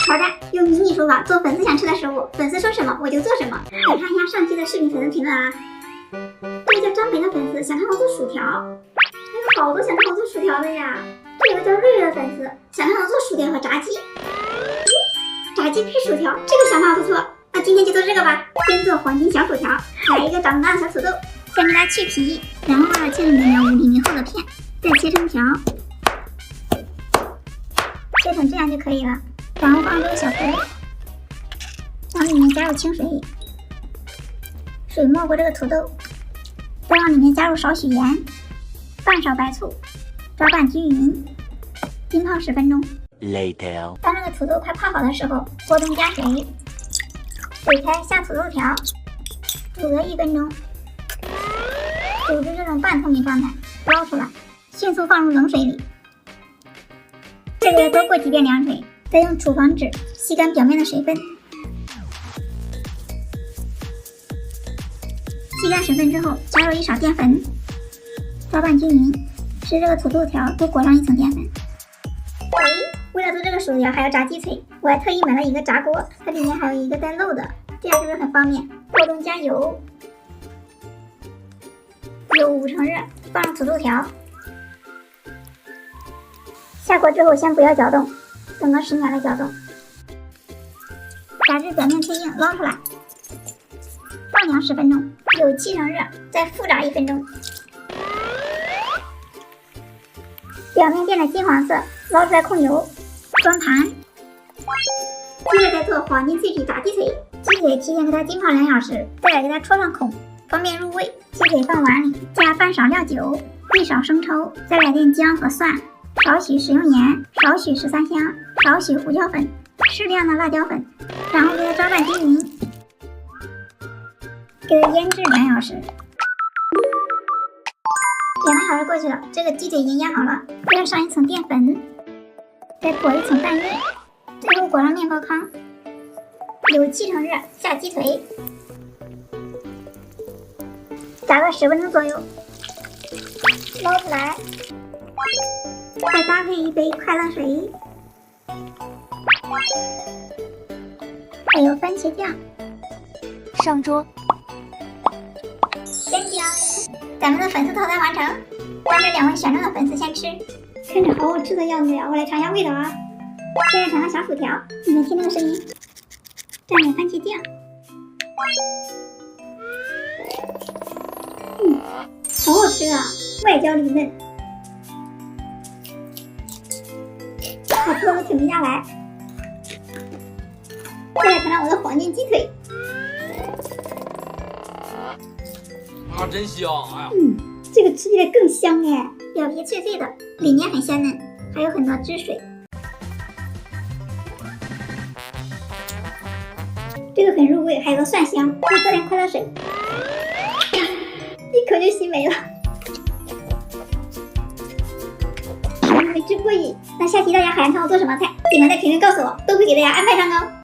挑战用迷你厨房做粉丝想吃的食物，粉丝说什么我就做什么。来看一下上期的视频粉丝评论啊。这个叫张北的粉丝想看我做薯条，有好多想看我做薯条的呀。这个叫瑞瑞的粉丝想看我做薯条和炸鸡，炸鸡配薯条，这个想法不错。那今天就做这个吧。先做黄金小薯条，来一个长大的小土豆，先给它去皮，然后切成5厘米厚的片，再切成条，切成这样就可以了。然后放这个小盆，往里面加入清水，水没过这个土豆，再往里面加入少许盐，半勺白醋，搅拌均匀，浸泡10分钟。Later， 当这个土豆快泡好的时候，锅中加水，水开下土豆条，煮个1分钟，煮至这种半透明状态，捞出来，迅速放入冷水里。这个多过几遍凉水，再用厨房纸吸干表面的水分。吸干水分之后，加入1勺淀粉，搅拌均匀，使这个土豆条多裹上一层淀粉。为了做这个薯条还要炸鸡腿，我还特意买了一个炸锅，它里面还有一个带漏的，这样是不是很方便？锅中加油，油5成热，放入土豆条。下锅之后先不要搅动，等个10秒再搅动，炸至表面脆硬，捞出来，放凉10分钟，油7成热，再复炸1分钟，表面变得金黄色，捞出来控油，装盘。接着再做黄金脆皮炸鸡腿，鸡腿提前给它浸泡2小时，再来给它戳上孔，方便入味。鸡腿放碗里，加半勺料酒，1勺生抽，再来点姜和蒜，少许食用盐，少许13香，少许胡椒粉，适量的辣椒粉，然后给它搅拌均匀，给它腌制2小时。2个小时过去了，这个鸡腿已经腌好了，给它上一层淀粉，再裹一层拌液，最后裹上面包糠，油7成热，下鸡腿，炸个10分钟左右，捞出来，再搭配一杯快乐水，还有番茄酱，上桌。真香！咱们的粉丝套餐完成，让这2位选中的粉丝先吃，看着好好吃的样子呀！我来尝一下味道啊。现在尝个小薯条，你们听那个声音，蘸点番茄酱，好好吃啊，外焦里嫩，好吃的我停不下来。再来尝尝我的黄金鸡腿，啊，真香！哎呀，这个吃起来更香哎，表皮脆脆的，里面很鲜嫩，还有很多汁水。这个很入味，还有个蒜香，再做点快乐水，一口就吸没了。没吃过瘾，那下期大家还想看我做什么菜？请们在评论告诉我，都会给大家安排上哦。